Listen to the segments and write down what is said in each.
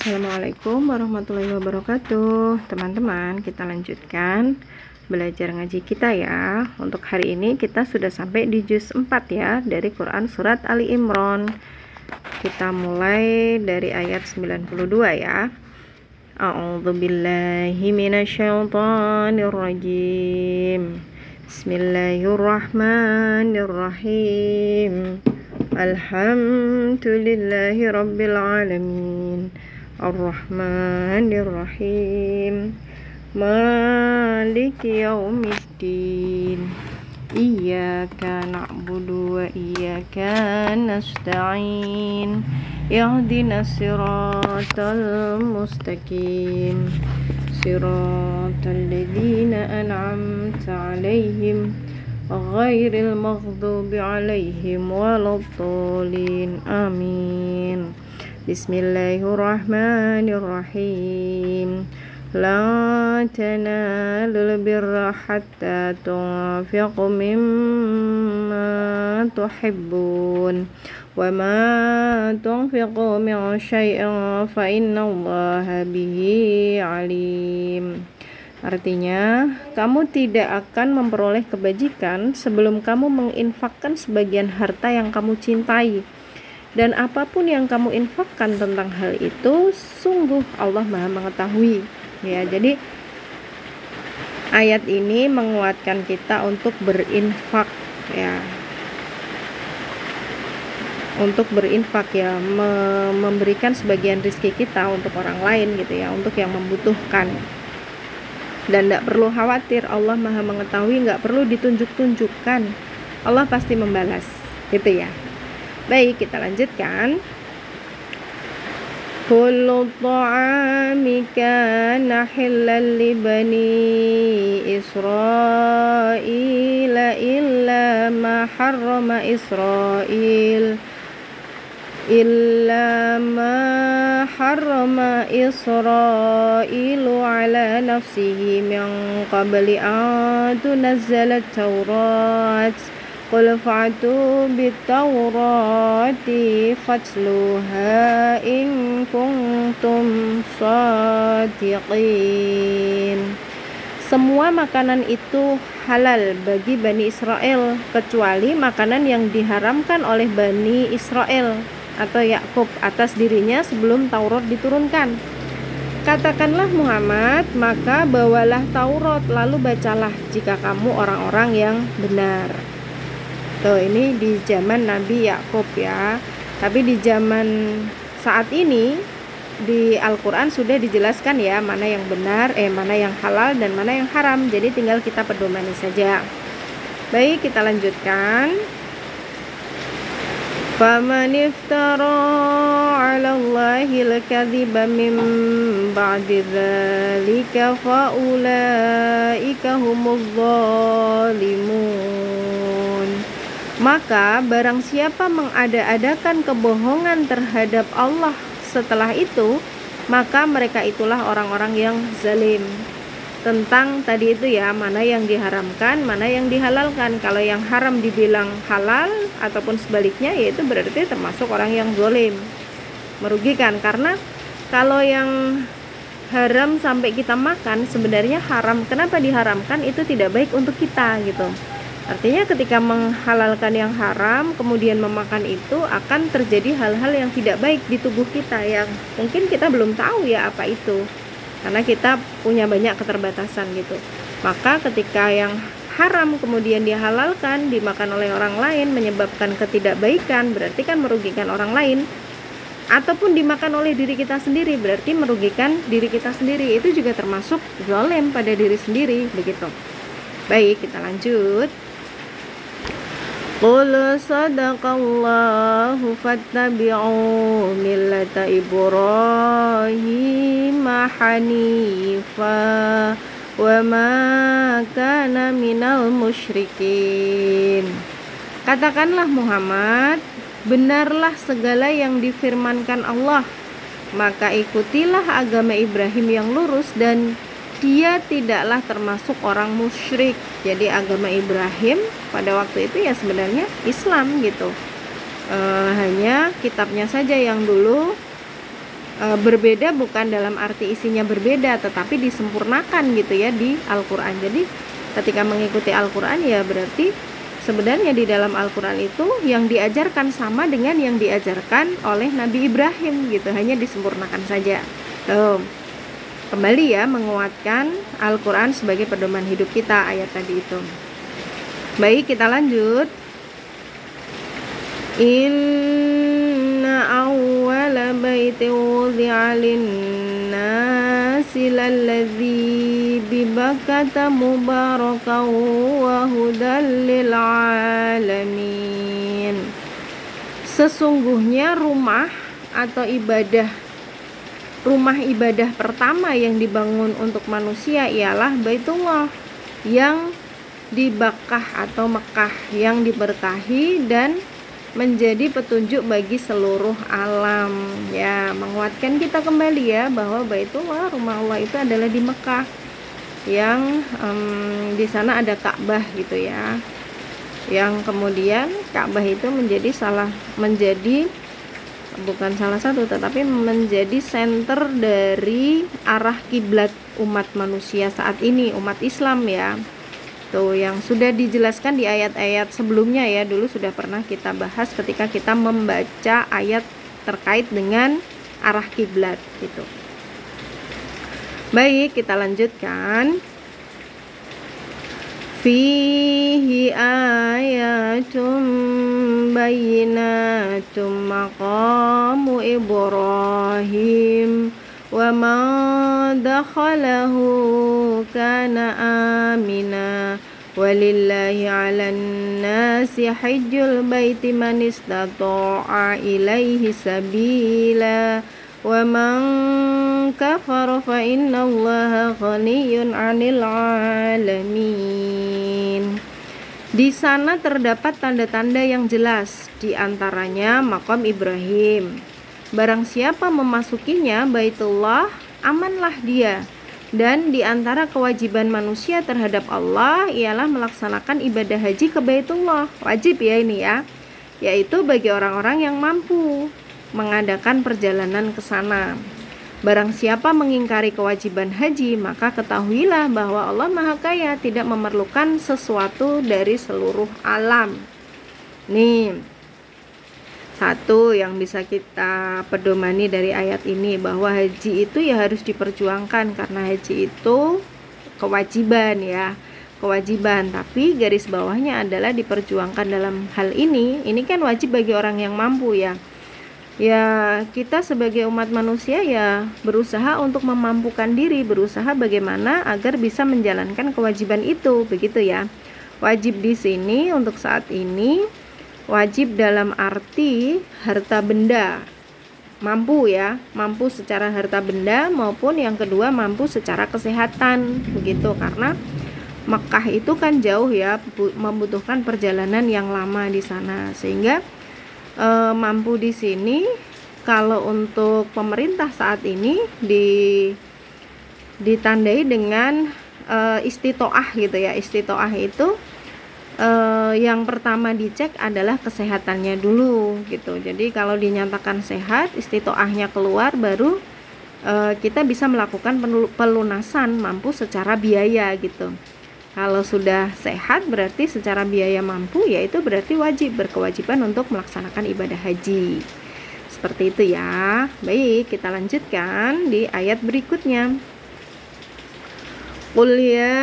Assalamualaikum warahmatullahi wabarakatuh. Teman-teman, kita lanjutkan belajar ngaji kita ya. Untuk hari ini kita sudah sampai di juz 4 ya, dari Quran surat Ali Imran. Kita mulai dari ayat 92 ya. A'udzubillahi minasyaitonirrajim. Bismillahirrahmanirrahim. Alhamdulillahi rabbil alamin. Ar-Rahmanir-Rahim. Maliki yaumiddin. Iyyaka na'budu wa iyyaka nasta'in. Ihdinas siratal mustaqim. Siratal ladzina an'amta 'alaihim ghairil maghdubi 'alaihim waladdallin. Amin. Bismillahirrahmanirrahim. La tanalul birra hatta tunfiqu mimma tuhibbun wa ma tunfiqu min syai'in fa innallaha bihi alim. Artinya, kamu tidak akan memperoleh kebajikan sebelum kamu menginfakkan sebagian harta yang kamu cintai. Dan apapun yang kamu infakkan tentang hal itu, sungguh Allah Maha mengetahui. Ya, jadi ayat ini menguatkan kita untuk berinfak ya. Untuk berinfak ya, memberikan sebagian rezeki kita untuk orang lain gitu ya, untuk yang membutuhkan. Dan tidak perlu khawatir, Allah Maha mengetahui, nggak perlu ditunjuk-tunjukkan. Allah pasti membalas, gitu ya. Baik, kita lanjutkan. Kullu ta'ami kana halal li bani Israila illa ma harrama Israil Israilu ala nafsihi min qabli an tunazzalat Taurat. Qul fa'tu bit-taurati fatluha in kuntum shadiqin. Semua makanan itu halal bagi Bani Israel kecuali makanan yang diharamkan oleh Bani Israel atau Yakub atas dirinya sebelum Taurat diturunkan. Katakanlah Muhammad, maka bawalah Taurat lalu bacalah jika kamu orang-orang yang benar. Tuh, ini di zaman Nabi Yakub ya. Tapi di zaman saat ini di Al-Quran sudah dijelaskan ya mana yang benar, mana yang halal dan mana yang haram. Jadi tinggal kita pedomani saja. Baik, kita lanjutkan. Faman iftara 'ala Allahil kadhiba min ba'di dzalika fa ulaika humuz zalimun. Maka barang siapa mengada-adakan kebohongan terhadap Allah setelah itu, maka mereka itulah orang-orang yang zalim. Tentang tadi itu ya, mana yang diharamkan, mana yang dihalalkan. Kalau yang haram dibilang halal ataupun sebaliknya, yaitu berarti termasuk orang yang zalim, merugikan. Karena kalau yang haram sampai kita makan sebenarnya haram. Kenapa diharamkan? Itu tidak baik untuk kita gitu. Artinya ketika menghalalkan yang haram kemudian memakan itu akan terjadi hal-hal yang tidak baik di tubuh kita yang mungkin kita belum tahu ya apa itu, karena kita punya banyak keterbatasan gitu. Maka ketika yang haram kemudian dihalalkan dimakan oleh orang lain menyebabkan ketidakbaikan, berarti kan merugikan orang lain. Ataupun dimakan oleh diri kita sendiri, berarti merugikan diri kita sendiri. Itu juga termasuk zalim pada diri sendiri begitu. Baik, kita lanjut. Qul sadaqallahu fattabi'u millata Ibrahim hanifa wa ma kana minal musyrikin. Katakanlah Muhammad, benarlah segala yang difirmankan Allah, maka ikutilah agama Ibrahim yang lurus dan dia tidaklah termasuk orang musyrik. Jadi agama Ibrahim pada waktu itu ya sebenarnya Islam gitu. Hanya kitabnya saja yang dulu Berbeda bukan dalam arti isinya berbeda, tetapi disempurnakan gitu ya di Al-Quran. Jadi ketika mengikuti Al-Quran ya berarti sebenarnya di dalam Al-Quran itu yang diajarkan sama dengan yang diajarkan oleh Nabi Ibrahim gitu, hanya disempurnakan saja. Tuh, kembali ya menguatkan Al-Quran sebagai pedoman hidup kita ayat tadi itu. Baik, kita lanjut. Inna awwala baiti wudi'a lin-nasi lalladzi bi Bakkata mubarakan wa hudan lil alamin. Sesungguhnya rumah atau rumah ibadah pertama yang dibangun untuk manusia ialah Baitullah yang di Bakkah atau Mekah, yang diberkahi dan menjadi petunjuk bagi seluruh alam. Ya, menguatkan kita kembali ya bahwa Baitullah, rumah Allah itu adalah di Mekah, yang di sana ada Ka'bah gitu ya. Yang kemudian Ka'bah itu bukan salah satu, tetapi menjadi center dari arah kiblat umat manusia saat ini, umat Islam ya. Tuh, yang sudah dijelaskan di ayat-ayat sebelumnya ya, dulu sudah pernah kita bahas ketika kita membaca ayat terkait dengan arah kiblat gitu. Baik, kita lanjutkan. Fihi ayatum bayyinatum maqamu Ibrahim wa man dakhalahu kana amina walillahi 'alan nasi hajjul baiti man istata'a ilaihi sabila wa man kafara fa innallaha ghaniyyun 'anil 'alamin. Di sana terdapat tanda-tanda yang jelas, di antaranya makam Ibrahim. Barang siapa memasukinya, Baitullah, amanlah dia. Dan di antara kewajiban manusia terhadap Allah ialah melaksanakan ibadah haji ke Baitullah. Wajib ya ini ya. Yaitu bagi orang-orang yang mampu mengadakan perjalanan ke sana. Barang siapa mengingkari kewajiban haji, maka ketahuilah bahwa Allah Maha Kaya, tidak memerlukan sesuatu dari seluruh alam. Nih, satu yang bisa kita pedomani dari ayat ini, bahwa haji itu ya harus diperjuangkan, karena haji itu kewajiban ya, kewajiban, tapi garis bawahnya adalah diperjuangkan dalam hal ini kan wajib bagi orang yang mampu ya. Ya, kita sebagai umat manusia ya berusaha untuk memampukan diri, berusaha bagaimana agar bisa menjalankan kewajiban itu, begitu ya. Wajib di sini untuk saat ini wajib dalam arti harta benda, mampu ya, mampu secara harta benda, maupun yang kedua mampu secara kesehatan, begitu. Karena Mekah itu kan jauh ya, membutuhkan perjalanan yang lama di sana, sehingga mampu di sini kalau untuk pemerintah saat ini ditandai dengan istitoah gitu ya. Istitoah itu yang pertama dicek adalah kesehatannya dulu gitu. Jadi kalau dinyatakan sehat, istitoahnya keluar, baru kita bisa melakukan pelunasan mampu secara biaya gitu. Kalau sudah sehat berarti secara biaya mampu, yaitu berarti berkewajiban untuk melaksanakan ibadah haji. Seperti itu ya. Baik, kita lanjutkan di ayat berikutnya. Qul ya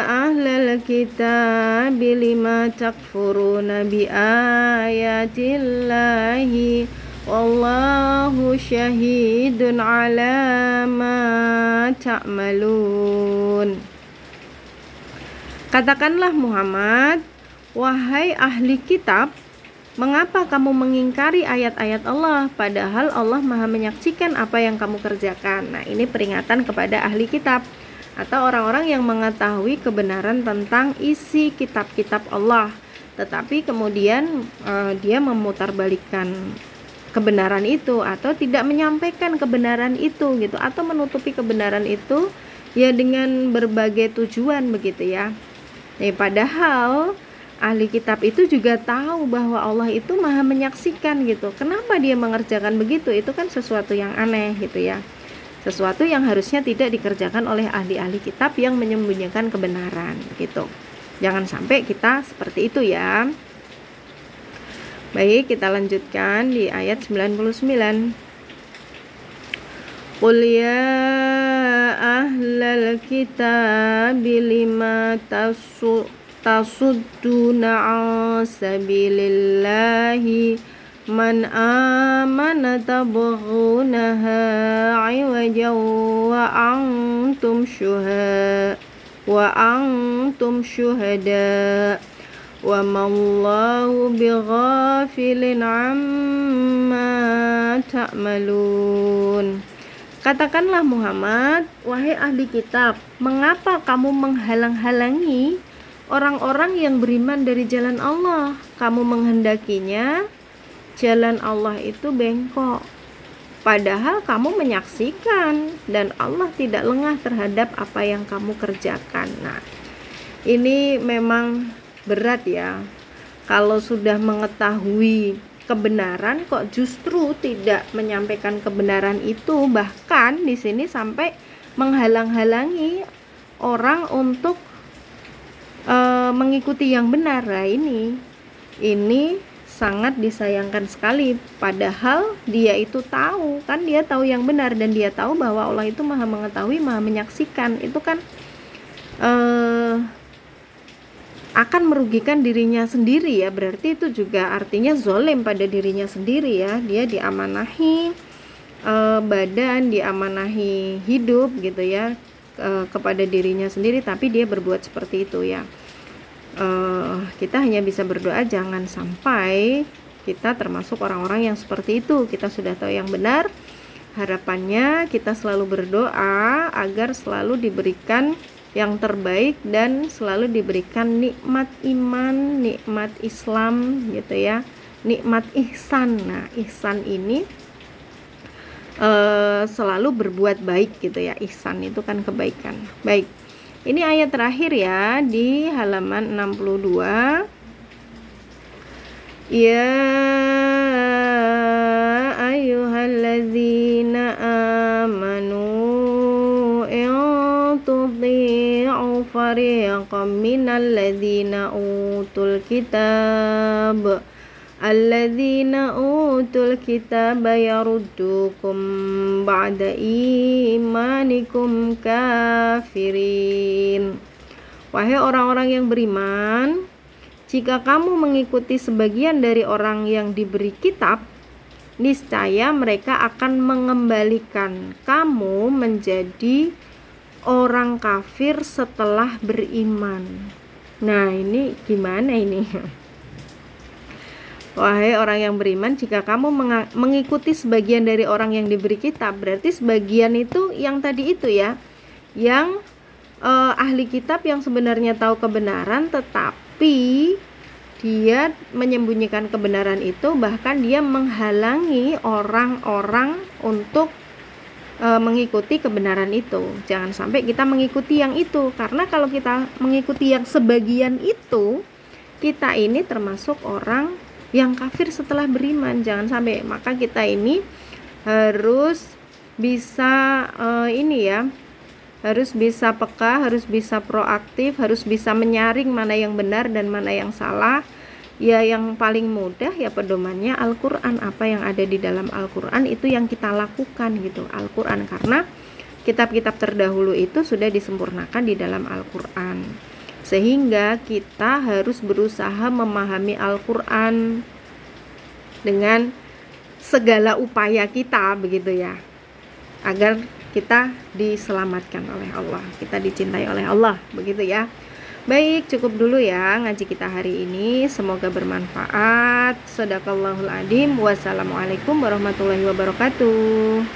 ahlal kitab lima takfuruna bi ayatillahi wallahu syahidun ala ma ta'malun. Katakanlah Muhammad, wahai ahli kitab, mengapa kamu mengingkari ayat-ayat Allah, padahal Allah Maha menyaksikan apa yang kamu kerjakan. Nah, ini peringatan kepada ahli kitab atau orang-orang yang mengetahui kebenaran tentang isi kitab-kitab Allah, tetapi kemudian dia memutarbalikkan kebenaran itu, atau tidak menyampaikan kebenaran itu gitu, atau menutupi kebenaran itu ya dengan berbagai tujuan begitu ya. Padahal ahli kitab itu juga tahu bahwa Allah itu maha menyaksikan gitu. Kenapa dia mengerjakan begitu? Itu kan sesuatu yang aneh gitu ya, sesuatu yang harusnya tidak dikerjakan oleh ahli-ahli kitab yang menyembunyikan kebenaran gitu. Jangan sampai kita seperti itu ya. Baik, kita lanjutkan di ayat 99. Qul ya ahlal kitab lima tasudduna an sabilillahi man amana tabghunaha iwajan wa antum syuhada wa mallahu bighafilin amma ta'malun. Katakanlah Muhammad, wahai ahli kitab, mengapa kamu menghalang-halangi orang-orang yang beriman dari jalan Allah? Kamu menghendakinya jalan Allah itu bengkok, padahal kamu menyaksikan dan Allah tidak lengah terhadap apa yang kamu kerjakan. Nah, ini memang berat ya, kalau sudah mengetahui kebenaran kok justru tidak menyampaikan kebenaran itu, bahkan di sini sampai menghalang-halangi orang untuk mengikuti yang benar. Nah, ini sangat disayangkan sekali, padahal dia itu tahu, kan dia tahu yang benar dan dia tahu bahwa Allah itu maha mengetahui, maha menyaksikan. Itu kan akan merugikan dirinya sendiri ya, berarti itu juga artinya zalim pada dirinya sendiri ya. Dia diamanahi badan, diamanahi hidup gitu ya, kepada dirinya sendiri, tapi dia berbuat seperti itu ya. Kita hanya bisa berdoa jangan sampai kita termasuk orang-orang yang seperti itu. Kita sudah tahu yang benar, harapannya kita selalu berdoa agar selalu diberikan yang terbaik dan selalu diberikan nikmat iman, nikmat Islam gitu ya, nikmat ihsan. Nah, ihsan ini selalu berbuat baik gitu ya. Ihsan itu kan kebaikan. Baik, ini ayat terakhir ya di halaman 62. Ya ayyuhalladzina amanu tuti'u fariqam minal ladzina utul kitab yaruddukum ba'da imanikum kafirin. Wahai orang-orang yang beriman, jika kamu mengikuti sebagian dari orang yang diberi kitab, niscaya mereka akan mengembalikan kamu menjadi orang kafir setelah beriman. Nah, ini gimana ini? Wahai orang yang beriman, jika kamu mengikuti sebagian dari orang yang diberi kitab, berarti sebagian itu yang tadi itu ya, yang ahli kitab yang sebenarnya tahu kebenaran tetapi dia menyembunyikan kebenaran itu, bahkan dia menghalangi orang-orang untuk mengikuti kebenaran itu. Jangan sampai kita mengikuti yang itu, karena kalau kita mengikuti yang sebagian itu, kita ini termasuk orang yang kafir setelah beriman. Jangan sampai. Maka kita ini harus bisa harus bisa peka, harus bisa proaktif, harus bisa menyaring mana yang benar dan mana yang salah. Ya, yang paling mudah ya pedomannya Al-Quran. Apa yang ada di dalam Al-Quran itu yang kita lakukan gitu, Al-Quran, karena kitab-kitab terdahulu itu sudah disempurnakan di dalam Al-Quran, sehingga kita harus berusaha memahami Al-Quran dengan segala upaya kita begitu ya, agar kita diselamatkan oleh Allah, kita dicintai oleh Allah begitu ya. Baik, cukup dulu ya ngaji kita hari ini. Semoga bermanfaat. Shadaqallahul adzim. Wassalamualaikum warahmatullahi wabarakatuh.